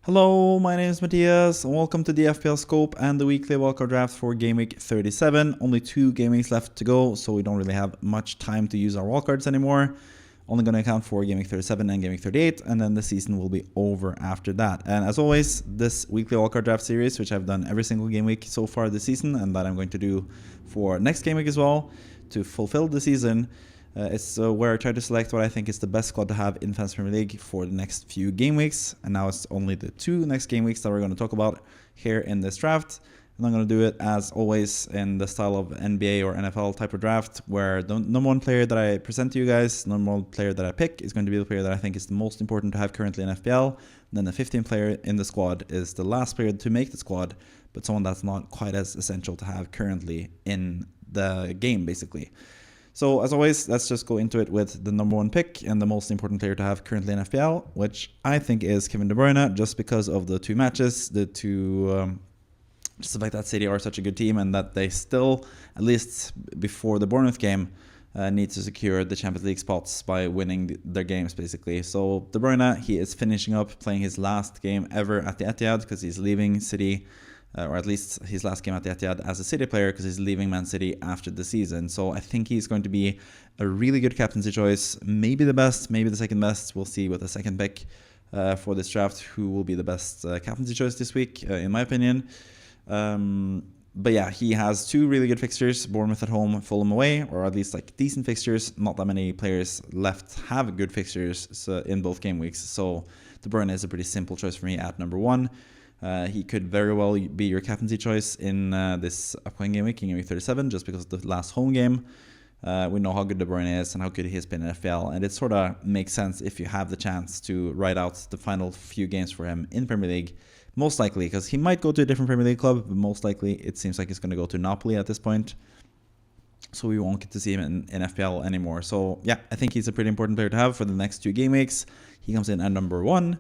Hello, my name is Matthias, and welcome to the FPL Scope and the weekly wildcard draft for Game Week 37. Only 2 game weeks left to go, so we don't really have much time to use our wildcards anymore. Only going to account for Game Week 37 and Game Week 38, and then the season will be over after that. And as always, this weekly wildcard draft series, which I've done every single game week so far this season, and that I'm going to do for next game week as well, to fulfill the season, it's where I try to select what I think is the best squad to have in Fantasy Premier League for the next few game weeks. And now it's only the 2 next game weeks that we're going to talk about here in this draft. And I'm going to do it, as always, in the style of NBA or NFL type of draft, where the number 1 player that I present to you guys, number 1 player that I pick, is going to be the player that I think is the most important to have currently in FPL. And then the 15th player in the squad is the last player to make the squad, but someone that's not quite as essential to have currently in the game, basically. So, as always, let's just go into it with the number 1 pick and the most important player to have currently in FPL, which I think is Kevin De Bruyne, just because of the 2 matches, just the fact that City are such a good team and that they still, at least before the Bournemouth game, need to secure the Champions League spots by winning their games, basically. So, De Bruyne, he is finishing up playing his last game ever at the Etihad because he's leaving City, or at least his last game at the Etihad as a City player, because he's leaving Man City after the season. So I think he's going to be a really good captaincy choice, maybe the best, maybe the second best. We'll see with the second pick for this draft who will be the best captaincy choice this week, in my opinion. But yeah, he has 2 really good fixtures, Bournemouth at home, Fulham away, or at least like decent fixtures. Not that many players left have good fixtures in both game weeks. So De Bruyne is a pretty simple choice for me at number 1. He could very well be your captaincy choice in this upcoming game week, Game Week 37, just because of the last home game. We know how good De Bruyne is and how good he has been in FPL, and it sort of makes sense if you have the chance to write out the final few games for him in Premier League. Most likely, because he might go to a different Premier League club, but most likely it seems like he's going to go to Napoli at this point. So we won't get to see him in FPL anymore. So yeah, I think he's a pretty important player to have for the next 2 game weeks. He comes in at number 1.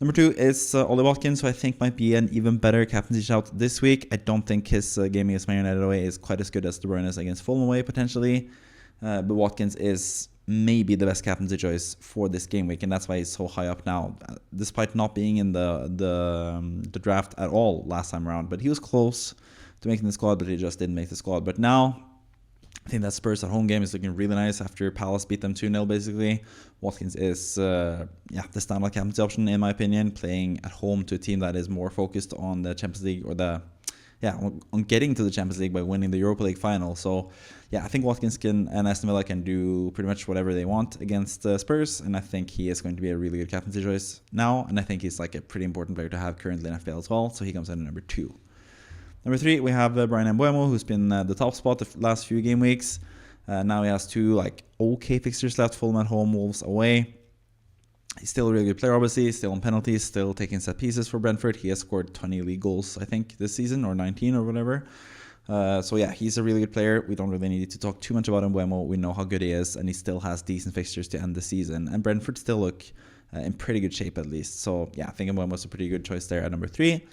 Number 2 is Watkins, who I think might be an even better captaincy shout this week. I don't think his game against Man United away is quite as good as De Bruyne is against Fulham away, potentially. But Watkins is maybe the best captaincy choice for this game week, and that's why he's so high up now, despite not being in the draft at all last time around. But he was close to making the squad, but he just didn't make the squad. But now, I think that Spurs at home game is looking really nice after Palace beat them 2-0, basically. Watkins is the standout captaincy option, in my opinion, playing at home to a team that is more focused on the Champions League, or on getting to the Champions League by winning the Europa League final. So, yeah, I think Watkins and Aston Villa can do pretty much whatever they want against Spurs, and I think he is going to be a really good captaincy choice now, and I think he's like a pretty important player to have currently in FPL as well, so he comes in at number 2. Number 3, we have Bruyne and Mbeumo, who's been the top spot the last few game weeks. Now he has 2 okay fixtures left, Fulham at home, Wolves away. He's still a really good player, obviously, still on penalties, still taking set pieces for Brentford. He has scored 20 league goals, I think, this season, or 19 or whatever. So yeah, he's a really good player. We don't really need to talk too much about Mbeumo. We know how good he is, and he still has decent fixtures to end the season. And Brentford still look in pretty good shape, at least. So yeah, I think Mbeumo's a pretty good choice there at number 3.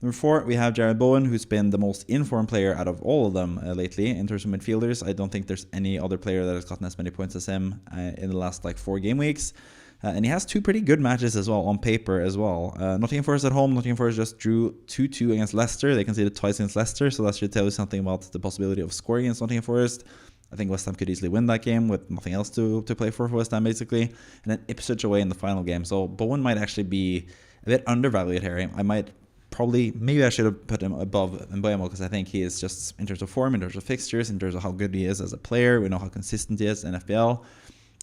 Number 4, we have Bowen, who's been the most informed player out of all of them lately in terms of midfielders. I don't think there's any other player that has gotten as many points as him in the last 4 game weeks. And he has 2 pretty good matches as well, on paper as well. Nottingham Forest at home. Nottingham Forest just drew 2-2 against Leicester. They conceded twice against Leicester, so that should tell you something about the possibility of scoring against Nottingham Forest. I think West Ham could easily win that game with nothing else to play for West Ham, basically. And then Ipswich away in the final game. So Bowen might actually be a bit undervalued here. Maybe I should have put him above Mbeumo, because I think he is just, in terms of form, in terms of fixtures, in terms of how good he is as a player, we know how consistent he is in FPL.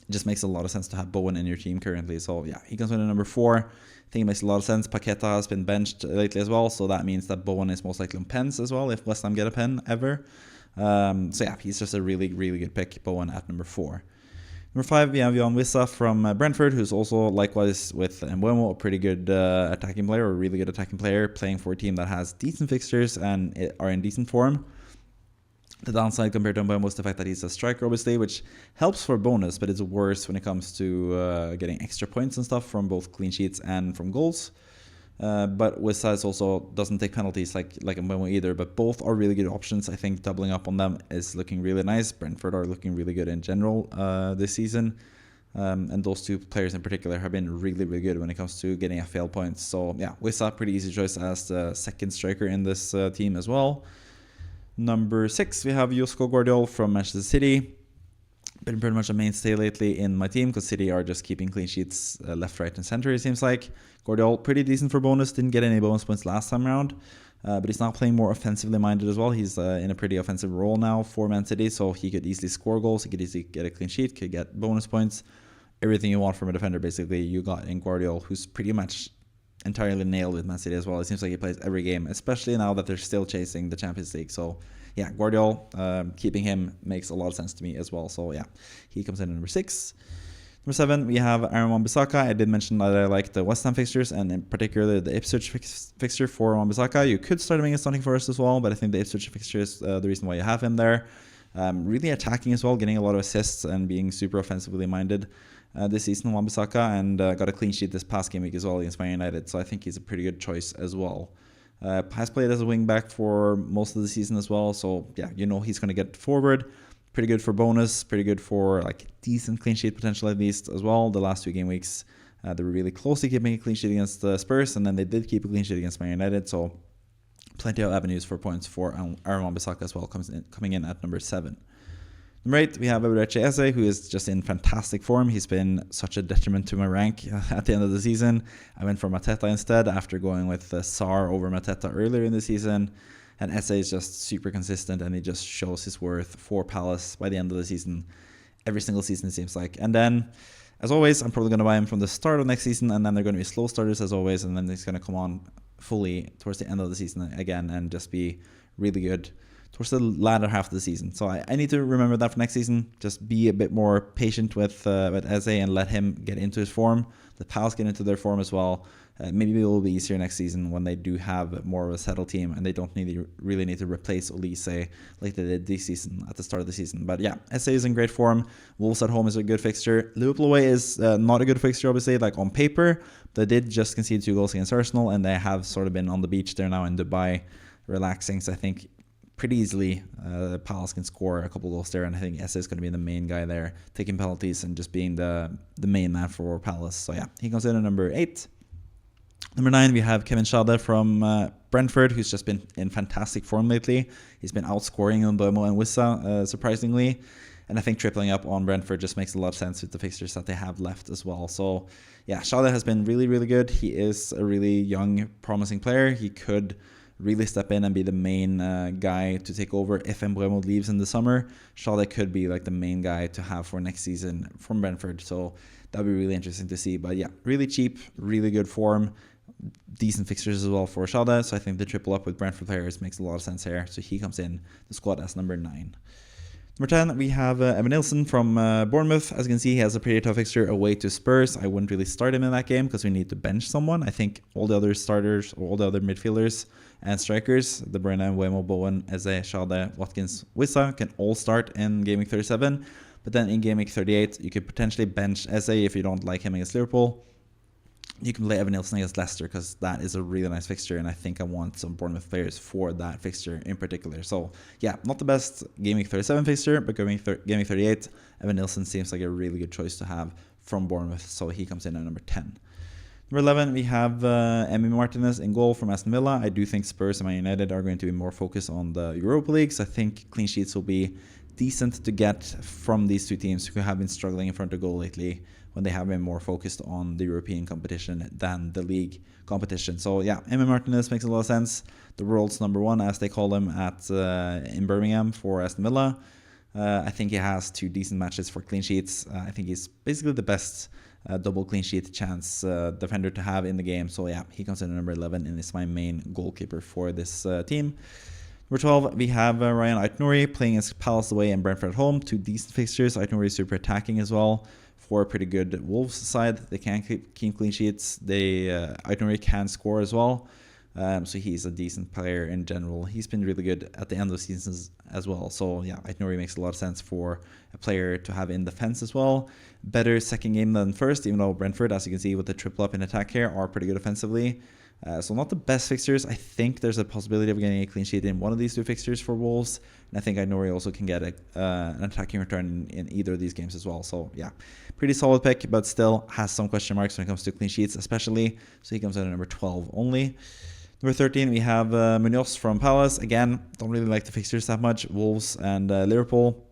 It just makes a lot of sense to have Bowen in your team currently. So yeah, he comes in at number 4. I think it makes a lot of sense. Paqueta has been benched lately as well, so that means that Bowen is most likely on pens as well, if West Ham get a pen ever. So yeah, he's just a really, really good pick, Bowen at number 4. Number 5, we have Wissa from Brentford, who's also, likewise with Mbeumo, a pretty good attacking player, or a really good attacking player, playing for a team that has decent fixtures and are in decent form. The downside compared to Mbeumo is the fact that he's a striker, obviously, which helps for bonus, but it's worse when it comes to getting extra points and stuff from both clean sheets and from goals. But Wissa also doesn't take penalties like Mbeumo either, but both are really good options. I think doubling up on them is looking really nice. Brentford are looking really good in general this season. And those two players in particular have been really, really good when it comes to getting FPL points. So yeah, Wissa, pretty easy choice as the second striker in this team as well. Number 6, we have Gvardiol from Manchester City. Been pretty much a mainstay lately in my team because City are just keeping clean sheets left, right, and center, it seems like. Gvardiol, pretty decent for bonus. Didn't get any bonus points last time around. But he's now playing more offensively minded as well. He's in a pretty offensive role now for Man City, so he could easily score goals. He could easily get a clean sheet, could get bonus points. Everything you want from a defender, basically, you got in Gvardiol, who's pretty much entirely nailed with Man City as well. It seems like he plays every game, especially now that they're still chasing the Champions League. So yeah, Gvardiol, keeping him makes a lot of sense to me as well. So yeah, he comes in at number 6. Number 7, we have Wan-Bissaka. I did mention that I like the West Ham fixtures, and in particular the Ipswich fixture for Wan-Bissaka. You could start him against Nottingham Forest as well, but I think the Ipswich fixture is the reason why you have him there. Really attacking as well, getting a lot of assists and being super offensively minded this season, Wan-Bissaka, and got a clean sheet this past game week as well against Man United, so I think he's a pretty good choice as well. Has played as a wing back for most of the season as well, so yeah, you know he's going to get forward. Pretty good for bonus, pretty good for like decent clean sheet potential at least as well. The last 2 game weeks, they were really close to keeping a clean sheet against the Spurs, and then they did keep a clean sheet against Man United, so plenty of avenues for points for Wan-Bissaka as well, coming in at number 7. Number 8, we have Ait-Nouri, who is just in fantastic form. He's been such a detriment to my rank at the end of the season. I went for Mateta instead after going with Sarr over Mateta earlier in the season. And Esse is just super consistent, and he just shows his worth for Palace by the end of the season. Every single season, it seems like. And then, as always, I'm probably going to buy him from the start of next season, and then they're going to be slow starters as always, and then he's going to come on fully towards the end of the season again and just be really good towards the latter half of the season. So I need to remember that for next season. Just be a bit more patient with Eze and let him get into his form. The Palace get into their form as well. Maybe it will be easier next season when they do have more of a settled team and they don't really need to replace Olise like they did this season at the start of the season. But yeah, Eze is in great form. Wolves at home is a good fixture. Liverpool away is not a good fixture, obviously, like on paper. They did just concede 2 goals against Arsenal, and they have sort of been on the beach there now in Dubai, relaxing. So I think pretty easily Palace can score a couple goals there, and I think Eze is going to be the main guy there, taking penalties and just being the main man for Palace. So yeah, he comes in at number 8. Number 9, we have Kevin Schade from Brentford, who's just been in fantastic form lately. He's been outscoring Mbeumo and Wissa, surprisingly. And I think tripling up on Brentford just makes a lot of sense with the fixtures that they have left as well. So yeah, Schade has been really, really good. He is a really young, promising player. He could really step in and be the main guy to take over if Mbeumo leaves in the summer. Schade could be like the main guy to have for next season from Brentford. So that'd be really interesting to see. But yeah, really cheap, really good form. Decent fixtures as well for Schade, so I think the triple up with Brentford players makes a lot of sense here. So he comes in the squad as number 9. Number 10, we have Evanilson from Bournemouth. As you can see, he has a pretty tough fixture away to Spurs. I wouldn't really start him in that game because we need to bench someone. I think all the other starters, or all the other midfielders and strikers, the Bruyne, Mbeumo, Bowen, Eze, Schade, Watkins, Wissa, can all start in Game Week 37. But then in Game Week 38, you could potentially bench Eze if you don't like him against Liverpool. You can play Evanilson against Leicester because that is a really nice fixture, and I think I want some Bournemouth players for that fixture in particular. So yeah, not the best Game Week 37 fixture, but Game Week 38, Evanilson seems like a really good choice to have from Bournemouth, so he comes in at number 10. Number 11, we have Martinez in goal from Aston Villa. I do think Spurs and Man United are going to be more focused on the Europa League, so I think clean sheets will be decent to get from these two teams who have been struggling in front of goal lately, when they have been more focused on the European competition than the league competition. So yeah, Martinez makes a lot of sense. The world's number 1, as they call him, in Birmingham for Aston Villa. I think he has 2 decent matches for clean sheets. I think he's basically the best double clean sheet chance defender to have in the game. So yeah, he comes in at number 11 and is my main goalkeeper for this team. Number 12, we have Ryan Ait-Nouri playing against Palace away and Brentford at home. 2 decent fixtures. Ait-Nouri is super attacking as well. For a pretty good Wolves side, they can keep clean sheets. Ait-Nouri can score as well, so he's a decent player in general. He's been really good at the end of seasons as well. So yeah, Ait-Nouri makes a lot of sense for a player to have in defense as well. Better second game than first, even though Brentford, as you can see with the triple up in attack here, are pretty good offensively. So not the best fixtures. I think there's a possibility of getting a clean sheet in one of these two fixtures for Wolves. And I think Ait-Nouri also can get an attacking return in either of these games as well. So yeah, pretty solid pick, but still has some question marks when it comes to clean sheets especially. So he comes in at number 12 only. Number 13, we have Muñoz from Palace. Again, don't really like the fixtures that much. Wolves and Liverpool,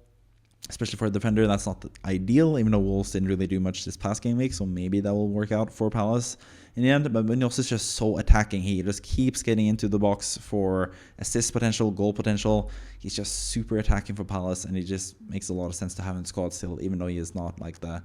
especially for a defender, that's not ideal, even though Wolves didn't really do much this past game week. So maybe that will work out for Palace in the end. But Muñoz is just so attacking. He just keeps getting into the box for assist potential, goal potential. He's just super attacking for Palace, and he just makes a lot of sense to have in the squad still, even though he is not like the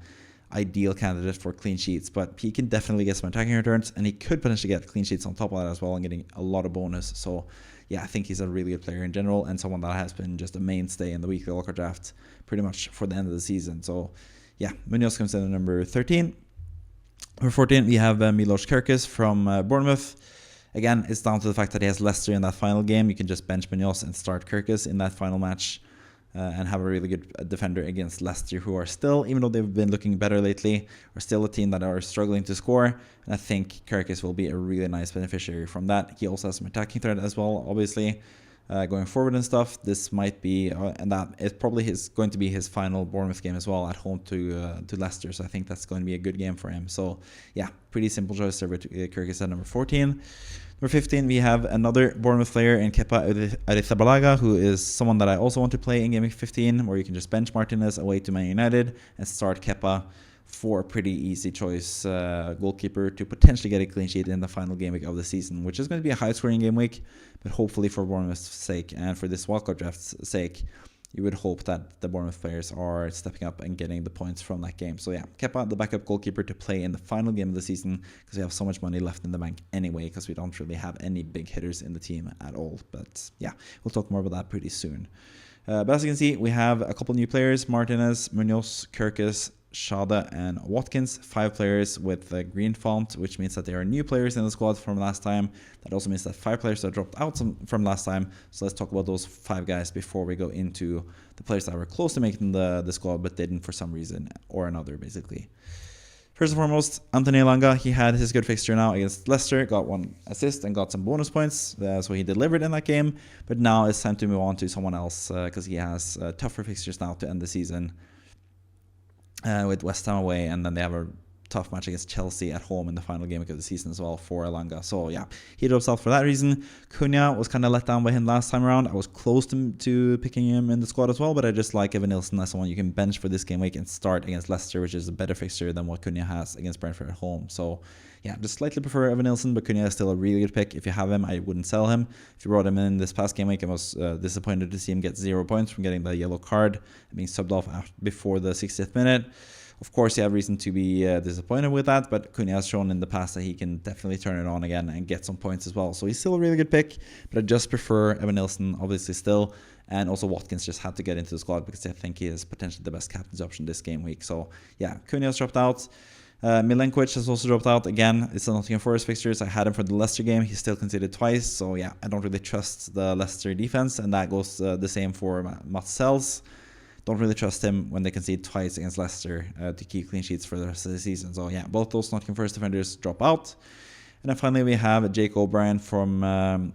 ideal candidate for clean sheets. But he can definitely get some attacking returns, and he could potentially get clean sheets on top of that as well and getting a lot of bonus. So yeah, I think he's a really good player in general, and someone that has been just a mainstay in the weekly wildcard draft pretty much for the end of the season. So yeah, Muñoz comes in at number 13. Number 14, we have Milos Kerkez from Bournemouth. Again, it's down to the fact that he has Leicester in that final game. You can just bench Muñoz and start Kerkez in that final match and have a really good defender against Leicester, who are still, even though they've been looking better lately, are still a team that are struggling to score. And I think Kerkez will be a really nice beneficiary from that. He also has some attacking threat as well, obviously, going forward and stuff. This might be, and that is probably going to be his final Bournemouth game as well, at home to Leicester. So I think that's going to be a good game for him. So yeah, pretty simple choice there with Kerkez at number 14. Number 15, we have another Bournemouth player in Arrizabalaga, who is someone that I also want to play in Game Week 15, where you can just bench Martinez away to Man United and start Kepa for a pretty easy choice goalkeeper to potentially get a clean sheet in the final game week of the season, which is going to be a high-scoring game week, but hopefully for Bournemouth's sake and for this wildcard draft's sake, you would hope that the Bournemouth players are stepping up and getting the points from that game. So yeah, Kepa, the backup goalkeeper to play in the final game of the season, because we have so much money left in the bank anyway, because we don't really have any big hitters in the team at all. But yeah, we'll talk more about that pretty soon. But as you can see, we have a couple new players: Martinez, Muñoz, Kerkez, Schade, and Watkins. 5 players with the green font, which means that they are new players in the squad from last time. That also means that 5 players are dropped out from last time. So let's talk about those 5 guys before we go into the players that were close to making the squad but didn't for some reason or another, basically. First and foremost, Anthony Elanga. He had his good fixture now against Leicester, got 1 assist and got some bonus points, so he delivered in that game. But now it's time to move on to someone else, because he has tougher fixtures now to end the season. With West Ham away, and then they have a tough match against Chelsea at home in the final game of the season as well for Elanga. So yeah, he drops out for that reason. Cunha was kind of let down by him last time around. I was close to picking him in the squad as well, but I just like Evanilson as someone you can bench for this game week and start against Leicester, which is a better fixture than what Cunha has against Brentford at home. So yeah, just slightly prefer Evanilson, but Cunha is still a really good pick. If you have him, I wouldn't sell him. If you brought him in this past game week, I was disappointed to see him get 0 points from getting the yellow card and being subbed off before the 60th minute. Of course, you have reason to be disappointed with that, but Cunha has shown in the past that he can definitely turn it on again and get some points as well. So he's still a really good pick, but I just prefer Evanilson, obviously, still. And also Watkins just had to get into the squad because I think he is potentially the best captain's option this game week. So yeah, Cunha has dropped out. Milenkovic has also dropped out again. It's the Nottingham Forest fixtures. I had him for the Leicester game. He's still conceded twice. So yeah, I don't really trust the Leicester defense, and that goes the same for Mats Sells. Don't really trust him when they concede twice against Leicester to keep clean sheets for the rest of the season. So yeah, both those Nottingham Forest defenders drop out. And then finally we have Jake O'Brien from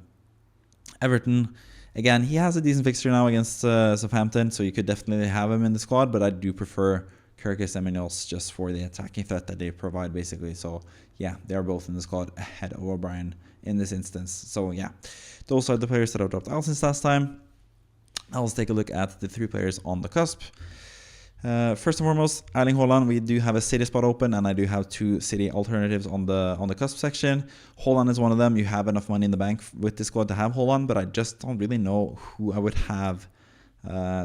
Everton. Again, he has a decent fixture now against Southampton, so you could definitely have him in the squad, but I do prefer Kerkez and Muñoz just for the attacking threat that they provide, basically. So yeah, they are both in the squad ahead of O'Brien in this instance. So yeah, those are the players that have dropped out since last time. Now let's take a look at the 3 players on the cusp. First and foremost, Erling Haaland. We do have a City spot open, and I do have 2 City alternatives on the cusp section. Haaland is one of them. You have enough money in the bank with this squad to have Haaland, but I just don't really know who I would have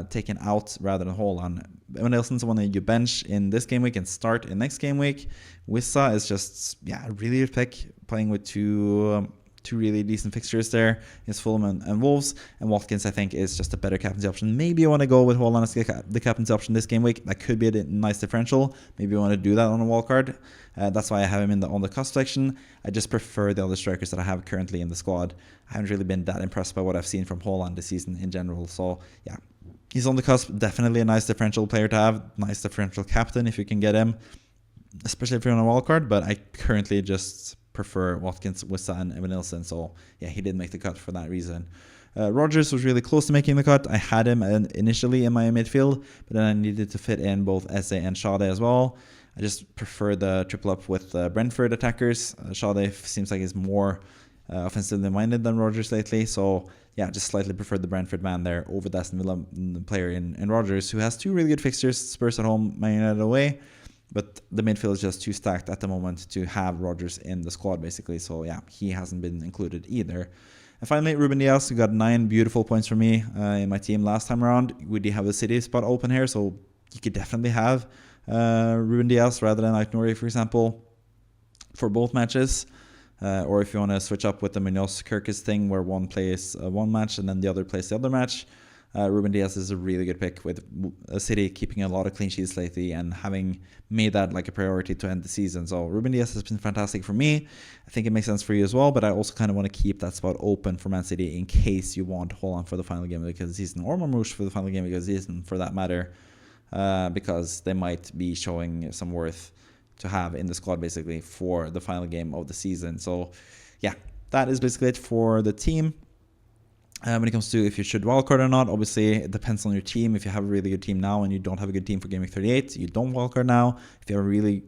taken out rather than Haaland. Evanilson's one that you bench in this game week and start in next game week. Wissa is just a really good pick, playing with two really decent fixtures there against Fulham and Wolves. And Watkins, I think, is just a better captaincy option. Maybe you want to go with Haaland as the captaincy option this game week. That could be a nice differential. Maybe you want to do that on a wildcard. That's why I have him on the cusp section. I just prefer the other strikers that I have currently in the squad. I haven't really been that impressed by what I've seen from Haaland this season in general. So yeah, he's on the cusp. Definitely a nice differential player to have. Nice differential captain if you can get him, especially if you're on a wildcard. But I currently just prefer Watkins, Wissa, and Evanilson. So yeah, he did make the cut for that reason. Rodgers was really close to making the cut. I had him initially in my midfield, but then I needed to fit in both Esse and Schade as well. I just prefer the triple up with Brentford attackers. Schade seems like he's more offensively minded than Rodgers lately. So yeah, just slightly preferred the Brentford man there over the Aston Villa player in Rodgers, who has 2 really good fixtures, Spurs at home, Man United away. But the midfield is just too stacked at the moment to have Rodgers in the squad, basically. So yeah, he hasn't been included either. And finally, Ruben Dias, who got 9 beautiful points for me in my team last time around. We do have a City spot open here, so you could definitely have Ruben Dias rather than Ait-Nouri, for example, for both matches. Or if you want to switch up with the Muñoz Kerkez thing, where one plays one match and then the other plays the other match. Ruben Dias is a really good pick, with City keeping a lot of clean sheets lately and having made that like a priority to end the season. So Ruben Dias has been fantastic for me. I think it makes sense for you as well, but I also kind of want to keep that spot open for Man City in case you want Haaland for the final game because the season, or Marmoush for the final game because the season, for that matter, because they might be showing some worth to have in the squad basically for the final game of the season. So yeah, that is basically it for the team. When it comes to if you should wildcard or not, obviously it depends on your team. If you have a really good team now and you don't have a good team for Game Week 38, you don't wildcard now. If you have a really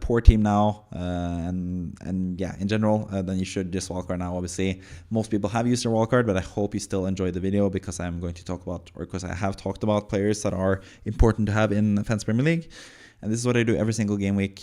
poor team now, and yeah, in general, then you should just wildcard now. Obviously, most people have used their wildcard, but I hope you still enjoyed the video because I'm going to talk about, or because I have talked about players that are important to have in Fantasy Premier League. And this is what I do every single game week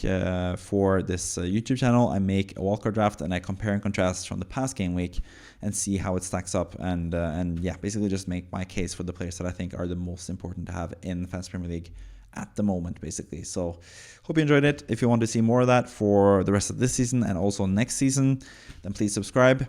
for this YouTube channel. I make a wildcard draft and I compare and contrast from the past game week and see how it stacks up. And yeah, basically just make my case for the players that I think are the most important to have in Fantasy Premier League at the moment, basically. So hope you enjoyed it. If you want to see more of that for the rest of this season and also next season, then please subscribe.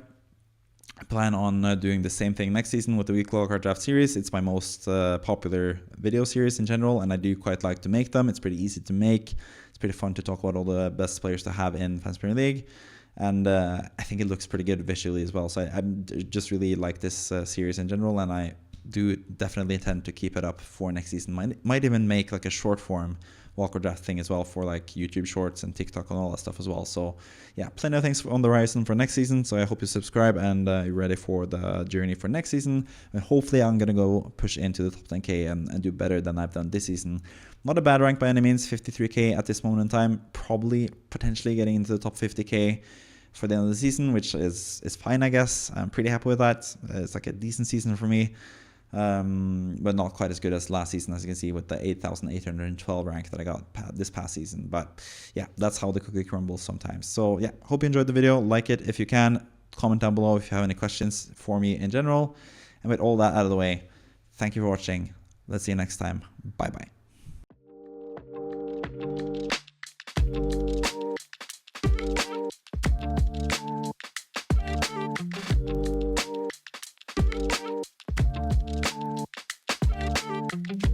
I plan on doing the same thing next season with the weekly wildcard draft series. It's my most popular video series in general, and I do quite like to make them. It's pretty easy to make. It's pretty fun to talk about all the best players to have in Fantasy Premier League, and I think it looks pretty good visually as well. So I just really like this series in general, and I do definitely intend to keep it up for next season. Might even make like a short form wildcard draft thing as well for like YouTube shorts and TikTok and all that stuff as well. So yeah, plenty of things on the horizon for next season. So I hope you subscribe and you're ready for the journey for next season. And hopefully I'm going to go push into the top 10k and do better than I've done this season. Not a bad rank by any means, 53k at this moment in time. Probably potentially getting into the top 50k for the end of the season, which is fine, I guess. I'm pretty happy with that. It's like a decent season for me. But not quite as good as last season, as you can see with the 8,812 rank that I got this past season. But yeah, that's how the cookie crumbles sometimes. So yeah, hope you enjoyed the video. Like it if you can. Comment down below if you have any questions for me in general. And with all that out of the way, thank you for watching. Let's see you next time. Bye bye.